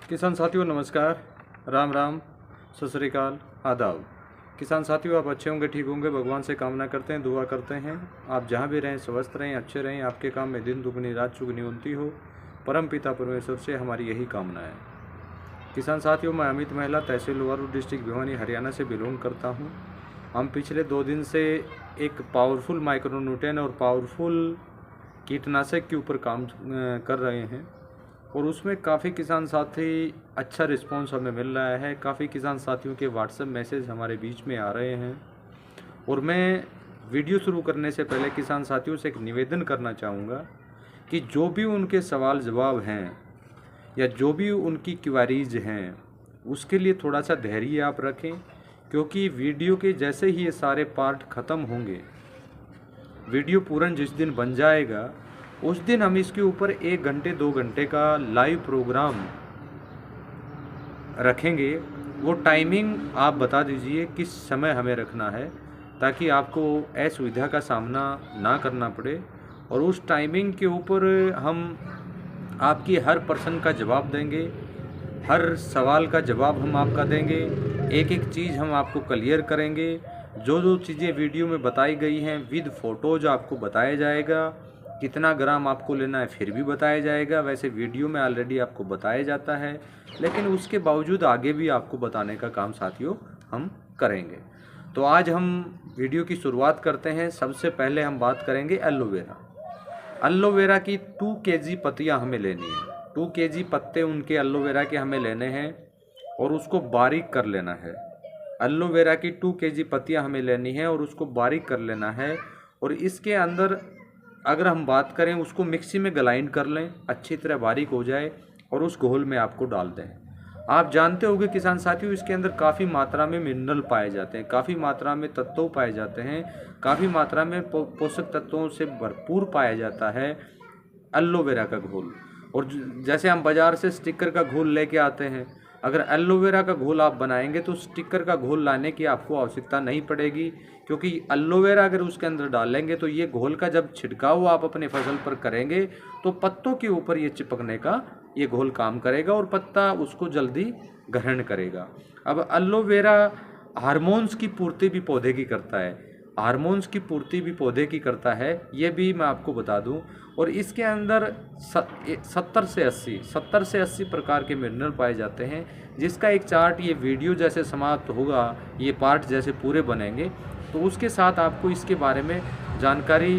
किसान साथियों नमस्कार, राम राम, सत श्री अकाल, आदाब। किसान साथियों आप अच्छे होंगे, ठीक होंगे, भगवान से कामना करते हैं, दुआ करते हैं आप जहाँ भी रहें स्वस्थ रहें, अच्छे रहें, आपके काम में दिन दुगनी रात चुगनी उन्नति हो। परम पिता परमेश्वर से हमारी यही कामना है। किसान साथियों मैं अमित महिला तहसील लोहारू डिस्ट्रिक्ट भिवानी हरियाणा से बिलोंग करता हूँ। हम पिछले 2 दिन से एक पावरफुल माइक्रोन्यूट्रिएंट और पावरफुल कीटनाशक के ऊपर काम कर रहे हैं और उसमें काफ़ी किसान साथी अच्छा रिस्पांस हमें मिल रहा है। काफ़ी किसान साथियों के व्हाट्सएप मैसेज हमारे बीच में आ रहे हैं और मैं वीडियो शुरू करने से पहले किसान साथियों से एक निवेदन करना चाहूँगा कि जो भी उनके सवाल जवाब हैं या जो भी उनकी क्वेरीज हैं उसके लिए थोड़ा सा धैर्य आप रखें, क्योंकि वीडियो के जैसे ही ये सारे पार्ट ख़त्म होंगे, वीडियो पूर्ण जिस दिन बन जाएगा उस दिन हम इसके ऊपर 1 घंटे 2 घंटे का लाइव प्रोग्राम रखेंगे। वो टाइमिंग आप बता दीजिए किस समय हमें रखना है ताकि आपको असुविधा का सामना ना करना पड़े, और उस टाइमिंग के ऊपर हम आपकी हर प्रश्न का जवाब देंगे, हर सवाल का जवाब हम आपका देंगे, एक एक चीज़ हम आपको क्लियर करेंगे। जो जो चीज़ें वीडियो में बताई गई हैं विद फोटोज आपको बताया जाएगा, कितना ग्राम आपको लेना है फिर भी बताया जाएगा। वैसे वीडियो में ऑलरेडी आपको बताया जाता है, लेकिन उसके बावजूद आगे भी आपको बताने का काम साथियों हम करेंगे। तो आज हम वीडियो की शुरुआत करते हैं। सबसे पहले हम बात करेंगे एलोवेरा। एलोवेरा की 2 केजी पत्तियां हमें लेनी है। 2 केजी पत्ते उनके एलोवेरा के हमें लेने हैं और उसको बारीक कर लेना है। एलोवेरा की 2 केजी पत्तियां हमें लेनी है और उसको बारीक कर लेना है। और इसके अंदर अगर हम बात करें उसको मिक्सी में ग्राइंड कर लें, अच्छी तरह बारीक हो जाए और उस घोल में आपको डाल दें। आप जानते होंगे किसान साथियों इसके अंदर काफ़ी मात्रा में मिनरल पाए जाते हैं, काफ़ी मात्रा में तत्व पाए जाते हैं, काफ़ी मात्रा में पोषक तत्वों से भरपूर पाया जाता है एलोवेरा का घोल। और जैसे हम बाज़ार से स्टिकर का घोल लेके आते हैं, अगर एलोवेरा का घोल आप बनाएंगे तो स्टिकर का घोल लाने की आपको आवश्यकता नहीं पड़ेगी, क्योंकि एलोवेरा अगर उसके अंदर डालेंगे तो ये घोल का जब छिड़काव आप अपने फसल पर करेंगे तो पत्तों के ऊपर ये चिपकने का ये घोल काम करेगा और पत्ता उसको जल्दी ग्रहण करेगा। अब एलोवेरा हार्मोन्स की पूर्ति भी पौधे की करता है, हार्मोन्स की पूर्ति भी पौधे की करता है, ये भी मैं आपको बता दूं। और इसके अंदर 70 से 80 प्रकार के मिनरल पाए जाते हैं, जिसका एक चार्ट ये वीडियो जैसे समाप्त होगा, ये पार्ट जैसे पूरे बनेंगे तो उसके साथ आपको इसके बारे में जानकारी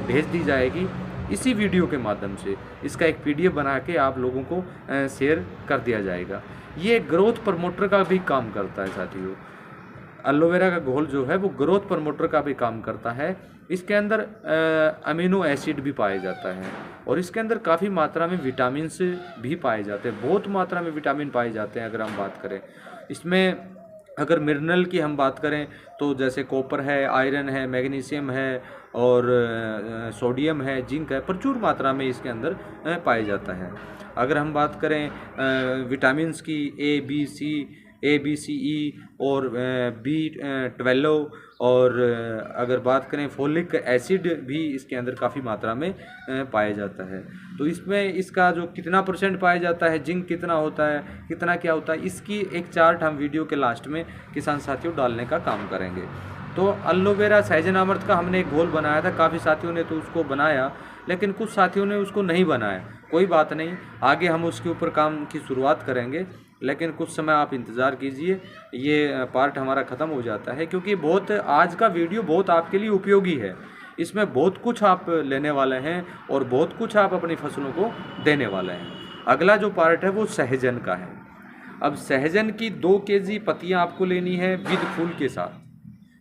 भेज दी जाएगी इसी वीडियो के माध्यम से। इसका एक पीडीएफ बना के आप लोगों को शेयर कर दिया जाएगा। ये ग्रोथ प्रमोटर का भी काम करता है साथियों। एलोवेरा का घोल जो है वो ग्रोथ प्रमोटर का भी काम करता है। इसके अंदर अमीनो एसिड भी पाया जाता है और इसके अंदर काफ़ी मात्रा में विटामिन भी पाए जाते हैं, बहुत मात्रा में विटामिन पाए जाते हैं। अगर हम बात करें इसमें, अगर मिनरल की हम बात करें तो जैसे कॉपर है, आयरन है, मैग्नीशियम है और सोडियम है, जिंक है, प्रचुर मात्रा में इसके अंदर पाया जाता है। अगर हम बात करें विटामिन्स की ए बी सी ई और B12 और अगर बात करें फोलिक एसिड भी इसके अंदर काफ़ी मात्रा में पाया जाता है। तो इसमें इसका जो कितना % पाया जाता है, जिंक कितना होता है, कितना क्या होता है, इसकी एक चार्ट हम वीडियो के लास्ट में किसान साथियों डालने का काम करेंगे। तो एलोवेरा सहजनामृत का हमने एक घोल बनाया था, काफ़ी साथियों ने तो उसको बनाया, लेकिन कुछ साथियों ने उसको नहीं बनाया। कोई बात नहीं, आगे हम उसके ऊपर काम की शुरुआत करेंगे, लेकिन कुछ समय आप इंतज़ार कीजिए। ये पार्ट हमारा ख़त्म हो जाता है क्योंकि बहुत आज का वीडियो बहुत आपके लिए उपयोगी है। इसमें बहुत कुछ आप लेने वाले हैं और बहुत कुछ आप अपनी फसलों को देने वाले हैं। अगला जो पार्ट है वो सहजन का है। अब सहजन की 2 केजी पत्तियाँ आपको लेनी है विद फूल के साथ।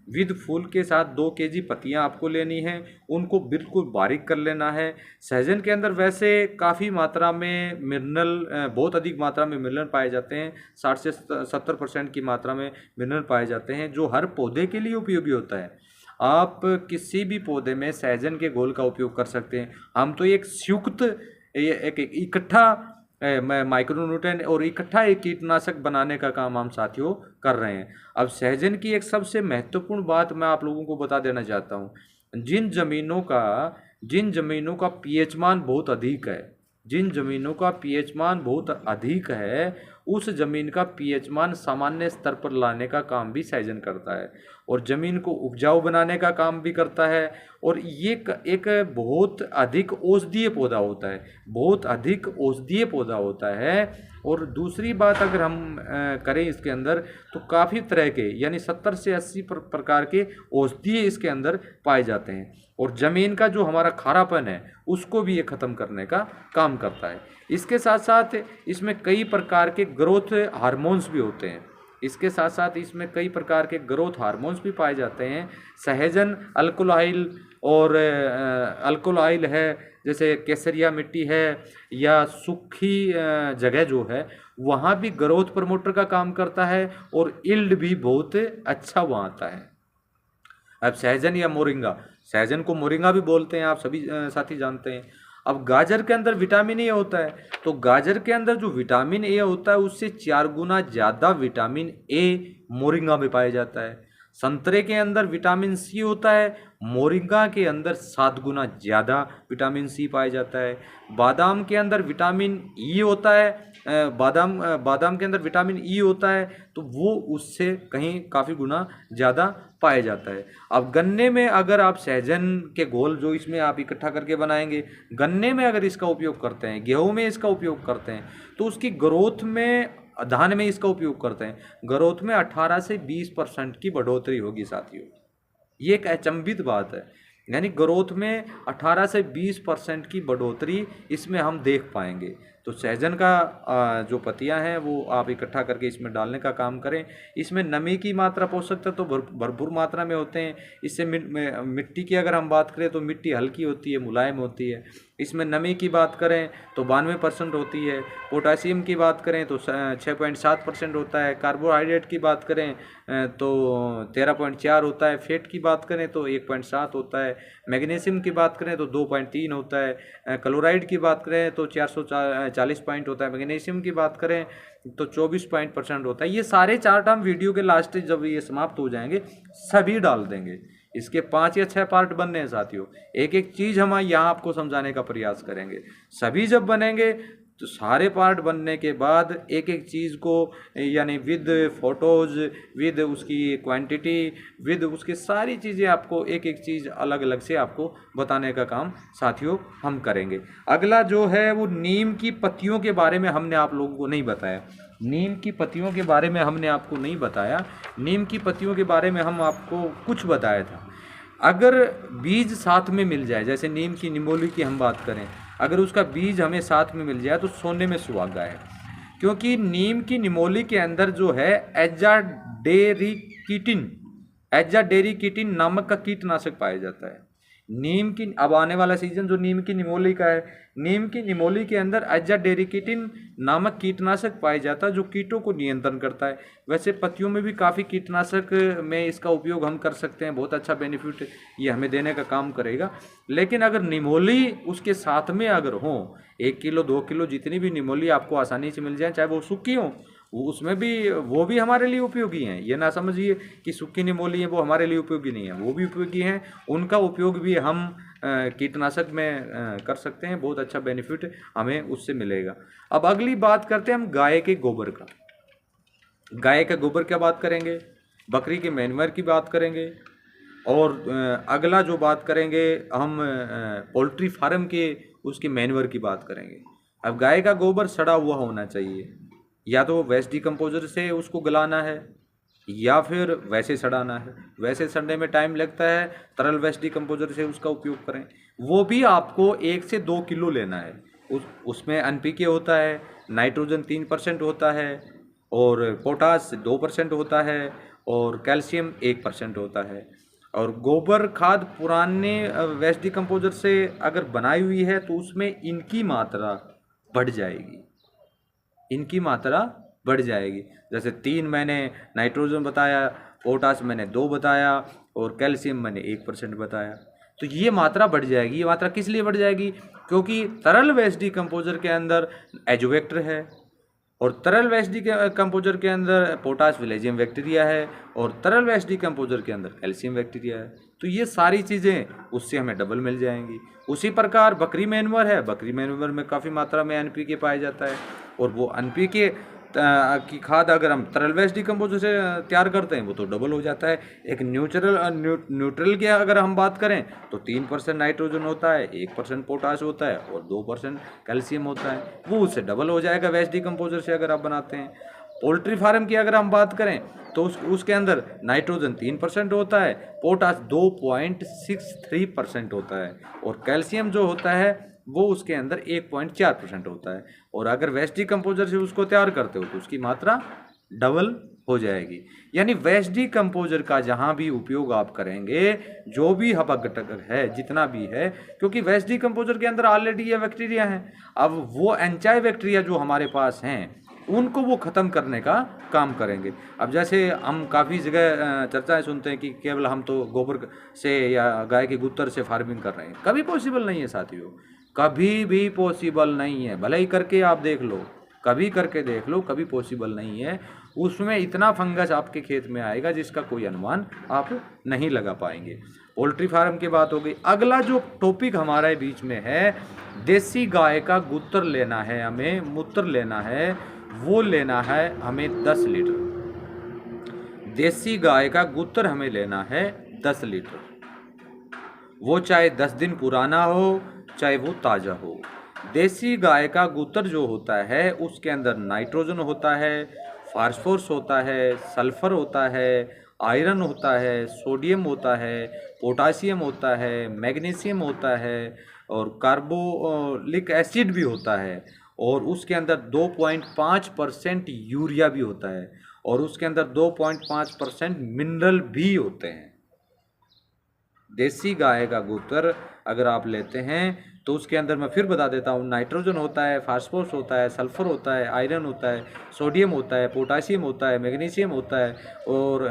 विद फूल के साथ 2 केजी पत्तियां आपको लेनी है, उनको बिल्कुल बारीक कर लेना है। सहजन के अंदर वैसे काफ़ी मात्रा में मिनरल, बहुत अधिक मात्रा में मिनरल पाए जाते हैं, 60 से 70% की मात्रा में मिनरल पाए जाते हैं, जो हर पौधे के लिए उपयोगी होता है। आप किसी भी पौधे में सहजन के घोल का उपयोग कर सकते हैं। हम तो एक संयुक्त एक इकट्ठा माइक्रोन्यूट्रिएंट और इकट्ठा एक कीटनाशक बनाने का काम हम साथियों कर रहे हैं। अब सहजन की एक सबसे महत्वपूर्ण बात मैं आप लोगों को बता देना चाहता हूँ। जिन जमीनों का पीएच मान बहुत अधिक है, जिन ज़मीनों का पीएच मान बहुत अधिक है उस ज़मीन का पीएच मान सामान्य स्तर पर लाने का काम भी सहजन करता है और ज़मीन को उपजाऊ बनाने का काम भी करता है। और ये एक बहुत अधिक औषधीय पौधा होता है, बहुत अधिक औषधीय पौधा होता है। और दूसरी बात अगर हम करें इसके अंदर तो काफ़ी तरह के यानी 70 से 80 प्रकार के औषधीय इसके अंदर पाए जाते हैं और ज़मीन का जो हमारा खारापन है उसको भी ये ख़त्म करने का काम करता है। इसके साथ साथ इसमें कई प्रकार के ग्रोथ हार्मोन्स भी होते हैं, इसके साथ साथ इसमें कई प्रकार के ग्रोथ हार्मोन्स भी पाए जाते हैं। सहजन अल्कोलाइल और अल्कोलाइल है, जैसे केसरिया मिट्टी है या सूखी जगह जो है वहाँ भी ग्रोथ प्रमोटर का काम करता है और यील्ड भी बहुत अच्छा वहाँ आता है। अब सहजन या मोरिंगा, सहजन को मोरिंगा भी बोलते हैं, आप सभी साथी जानते हैं। अब गाजर के अंदर विटामिन ए होता है, तो गाजर के अंदर जो विटामिन ए होता है उससे 4 गुना ज़्यादा विटामिन ए मोरिंगा में पाया जाता है। संतरे के अंदर विटामिन सी होता है, मोरिंगा के अंदर 7 गुना ज़्यादा विटामिन सी पाया जाता है। बादाम के अंदर विटामिन ई होता है, बादाम के अंदर विटामिन ई होता है तो वो उससे कहीं काफ़ी गुना ज़्यादा पाया जाता है। अब गन्ने में अगर आप सहजन के घोल जो इसमें आप इकट्ठा करके बनाएंगे, गन्ने में अगर इसका उपयोग करते हैं, गेहूं में इसका उपयोग करते हैं तो उसकी ग्रोथ में, धान में इसका उपयोग करते हैं, ग्रोथ में 18 से 20% की बढ़ोतरी होगी साथियों। ये एक अचंभित बात है, यानी ग्रोथ में 18 से 20% की बढ़ोतरी इसमें हम देख पाएंगे। तो सहजन का जो पत्तियां हैं वो आप इकट्ठा करके इसमें डालने का काम करें। इसमें नमी की मात्रा, पोषक तत्व तो भरपूर मात्रा में होते हैं। इससे मिट्टी की अगर हम बात करें तो मिट्टी हल्की होती है, मुलायम होती है। इसमें नमी की बात करें तो 92% होती है। पोटासियम की बात करें तो 6.7% होता है। कार्बोहाइड्रेट की बात करें तो 13.4 होता है। फैट की बात करें तो 1.7 होता है। मैग्नीशियम की बात करें तो 2.3 होता है। क्लोराइड की बात करें तो 440 पॉइंट होता है। मैग्नीशियम की बात करें तो 24% होता है। ये सारे चार्ट हम वीडियो के लास्ट जब ये समाप्त हो जाएंगे सभी डाल देंगे। इसके 5 या 6 पार्ट बनने हैं साथियों, एक एक चीज़ हम यहाँ आपको समझाने का प्रयास करेंगे। सभी जब बनेंगे तो सारे पार्ट बनने के बाद एक एक चीज़ को यानी विद फोटोज़, विद उसकी क्वांटिटी, विद उसकी सारी चीज़ें आपको एक एक चीज़ अलग अलग से आपको बताने का काम साथियों हम करेंगे। अगला जो है वो नीम की पत्तियों के बारे में हमने आप लोगों को नहीं बताया। नीम की पत्तियों के बारे में हमने आपको नहीं बताया। नीम की पत्तियों के बारे में हम आपको कुछ बताया था। अगर बीज साथ में मिल जाए, जैसे नीम की निमोली की हम बात करें, अगर उसका बीज हमें साथ में मिल जाए तो सोने में सुहागा है, क्योंकि नीम की निमोली के अंदर जो है एजाडेरिकीटिन नामक का कीटनाशक पाया जाता है। नीम की, अब आने वाला सीजन जो नीम की निमोली का है, नीम की निमोली के अंदर एजाडेरिकीटिन नामक कीटनाशक पाया जाता है जो कीटों को नियंत्रण करता है। वैसे पत्तियों में भी काफ़ी कीटनाशक में इसका उपयोग हम कर सकते हैं, बहुत अच्छा बेनिफिट ये हमें देने का काम करेगा। लेकिन अगर निमोली उसके साथ में अगर हो, 1 किलो 2 किलो जितनी भी निमोली आपको आसानी से मिल जाए, चाहे वो सूखी हो, उसमें भी वो भी हमारे लिए उपयोगी हैं। ये ना समझिए कि सूखी निमोली है वो हमारे लिए उपयोगी नहीं है, वो भी उपयोगी हैं। उनका उपयोग भी हम कीटनाशक में कर सकते हैं, बहुत अच्छा बेनिफिट हमें उससे मिलेगा। अब अगली बात करते हैं हम गाय के गोबर का। गाय का गोबर क्या बात करेंगे, बकरी के मैन्योर की बात करेंगे, और अगला जो बात करेंगे हम पोल्ट्री फार्म के उसके मैन्योर की बात करेंगे। अब गाय का गोबर सड़ा हुआ होना चाहिए, या तो वेस्ट डिकम्पोजर से उसको गलाना है या फिर वैसे सड़ाना है। वैसे सड़ने में टाइम लगता है, तरल वेस्ट डिकम्पोजर से उसका उपयोग करें। वो भी आपको 1 से 2 किलो लेना है। उसमें एनपीके होता है, नाइट्रोजन 3% होता है, और पोटास 2% होता है, और कैल्शियम 1% होता है। और गोबर खाद पुराने वेस्ट डिकम्पोजर से अगर बनाई हुई है तो उसमें इनकी मात्रा बढ़ जाएगी, इनकी मात्रा बढ़ जाएगी। जैसे 3 मैंने नाइट्रोजन बताया, पोटास मैंने 2 बताया, और कैल्शियम मैंने 1% बताया। तो ये मात्रा बढ़ जाएगी। ये मात्रा किस लिए बढ़ जाएगी, क्योंकि तरल वेस्ट डिकम्पोजर के अंदर एजोवेक्टर है, और तरल वेस्ट डिकम्पोजर के अंदर पोटाश विलेजियम बैक्टीरिया है और तरल वेस्ट डिकम्पोजर के अंदर कैल्शियम बैक्टीरिया है। तो ये सारी चीज़ें उससे हमें डबल मिल जाएंगी। उसी प्रकार बकरी मैन्योर है, बकरी मैन्योर में काफ़ी मात्रा में एनपीके पाया जाता है और वो एनपीके की खाद अगर हम तरल वेस्ट डिकम्पोजर से तैयार करते हैं वो तो डबल हो जाता है। एक न्यूट्रल की अगर हम बात करें तो 3% नाइट्रोजन होता है, 1% पोटाश होता है और 2% कैल्शियम होता है, वो उससे डबल हो जाएगा वेस्ट डिकम्पोजर से अगर आप बनाते हैं। पोल्ट्री फार्म की अगर हम बात करें तो उसके अंदर नाइट्रोजन 3% होता है, पोटाश 2.63% होता है और कैल्शियम जो होता है वो उसके अंदर 1.4% होता है। और अगर वेस्ट डिकम्पोजर से उसको तैयार करते हो तो उसकी मात्रा डबल हो जाएगी। यानी वेस्ट डिकम्पोजर का जहाँ भी उपयोग आप करेंगे, जो भी हवा घटक है जितना भी है, क्योंकि वेस्ट डिकम्पोजर के अंदर ऑलरेडी ये बैक्टीरिया हैं, अब वो एंचाई बैक्टीरिया जो हमारे पास हैं उनको वो ख़त्म करने का काम करेंगे। अब जैसे हम काफ़ी जगह चर्चाएं सुनते हैं कि केवल हम तो गोबर से या गाय के गुत्तर से फार्मिंग कर रहे हैं, कभी पॉसिबल नहीं है साथियों, कभी भी पॉसिबल नहीं है। भले ही करके आप देख लो, कभी करके देख लो, कभी पॉसिबल नहीं है। उसमें इतना फंगस आपके खेत में आएगा जिसका कोई अनुमान आप नहीं लगा पाएंगे। पोल्ट्री फार्म की बात हो गई। अगला जो टॉपिक हमारे बीच में है, देसी गाय का गुत्तर लेना है हमें, मूत्र लेना है, वो लेना है हमें 10 लीटर। देसी गाय का गुत्तर हमें लेना है 10 लीटर, वो चाहे 10 दिन पुराना हो चाहे वो ताज़ा हो। देसी गाय का गूत्तर जो होता है उसके अंदर नाइट्रोजन होता है, फास्फोरस होता है, सल्फर होता है, आयरन होता है, सोडियम होता है, पोटासियम होता है, मैग्नीशियम होता है और कार्बोलिक एसिड भी होता है और उसके अंदर 2.5% यूरिया भी होता है और उसके अंदर 2.5% मिनरल भी होते हैं। देसी गाय का गूत्तर अगर आप लेते हैं तो उसके अंदर मैं फिर बता देता हूँ, नाइट्रोजन होता है, फास्फोरस होता है, सल्फर होता है, आयरन होता है, सोडियम होता है, पोटासियम होता है, मैग्नीशियम होता है और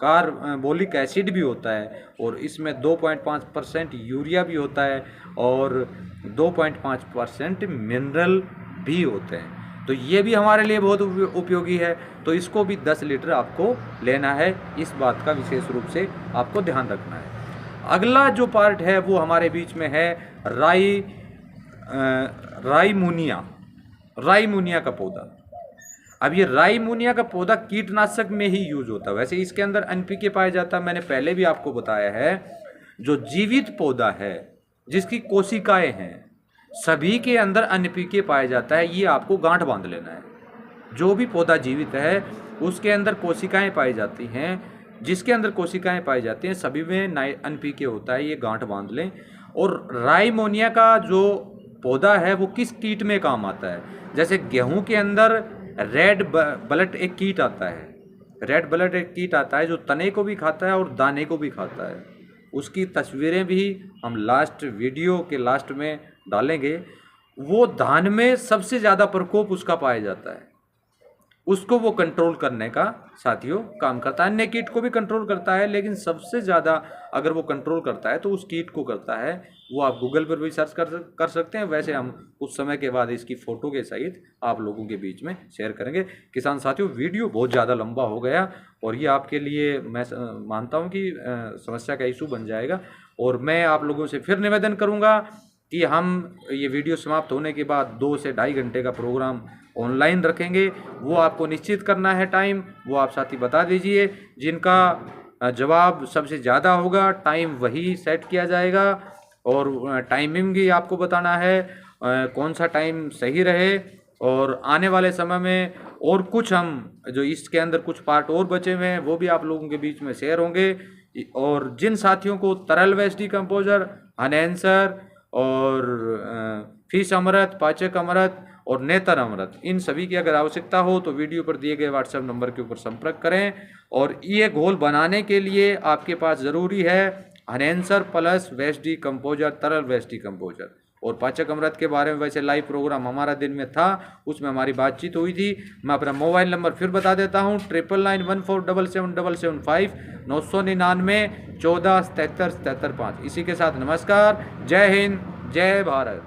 कार्बोलिक एसिड भी होता है और इसमें 2.5% यूरिया भी होता है और 2.5% मिनरल भी होते हैं। तो ये भी हमारे लिए बहुत उपयोगी है। तो इसको भी 10 लीटर आपको लेना है, इस बात का विशेष रूप से आपको ध्यान रखना है। अगला जो पार्ट है वो हमारे बीच में है राईमोनिया का पौधा। अब ये राईमोनिया का पौधा कीटनाशक में ही यूज होता है। वैसे इसके अंदर एनपीके पाया जाता है, मैंने पहले भी आपको बताया है। जो जीवित पौधा है जिसकी कोशिकाएं हैं सभी के अंदर एनपीके पाया जाता है, ये आपको गांठ बांध लेना है। जो भी पौधा जीवित है उसके अंदर कोशिकाएं पाई जाती हैं, जिसके अंदर कोशिकाएं पाई जाती हैं सभी में एनपीके होता है, ये गांठ बांध लें। और राईमोनिया का जो पौधा है वो किस कीट में काम आता है, जैसे गेहूं के अंदर रेड ब्लड एक कीट आता है, रेड ब्लड एक कीट आता है जो तने को भी खाता है और दाने को भी खाता है। उसकी तस्वीरें भी हम लास्ट वीडियो के लास्ट में डालेंगे। वो धान में सबसे ज़्यादा प्रकोप उसका पाया जाता है, उसको वो कंट्रोल करने का साथियों काम करता है। अन्य कीट को भी कंट्रोल करता है लेकिन सबसे ज़्यादा अगर वो कंट्रोल करता है तो उस कीट को करता है। वो आप गूगल पर भी सर्च कर सकते हैं। वैसे हम कुछ समय के बाद इसकी फ़ोटो के सहित आप लोगों के बीच में शेयर करेंगे। किसान साथियों, वीडियो बहुत ज़्यादा लंबा हो गया और ये आपके लिए मैं मानता हूँ कि समस्या का इशू बन जाएगा। और मैं आप लोगों से फिर निवेदन करूँगा कि हम ये वीडियो समाप्त होने के बाद 2 से 2.5 घंटे का प्रोग्राम ऑनलाइन रखेंगे। वो आपको निश्चित करना है टाइम, वो आप साथी बता दीजिए। जिनका जवाब सबसे ज़्यादा होगा टाइम वही सेट किया जाएगा और टाइमिंग भी आपको बताना है कौन सा टाइम सही रहे। और आने वाले समय में और कुछ हम जो इसके अंदर कुछ पार्ट और बचे हुए हैं वो भी आप लोगों के बीच में शेयर होंगे। और जिन साथियों को तरल वेस्ट डिकम्पोजर, एनहेंसर और फिश अमृत, पाचक अमृत और नेतर अमृत, इन सभी की अगर आवश्यकता हो तो वीडियो पर दिए गए व्हाट्सएप नंबर के ऊपर संपर्क करें। और ये घोल बनाने के लिए आपके पास ज़रूरी है एनहेंसर प्लस वेस्ट डिकम्पोजर, तरल वेस्ट डिकम्पोजर। और पाचक अमृत के बारे में वैसे लाइव प्रोग्राम हमारा दिन में था, उसमें हमारी बातचीत हुई थी। मैं अपना मोबाइल नंबर फिर बता देता हूँ, 9991477775 999 14 77 75। इसी के साथ नमस्कार, जय हिंद, जय भारत।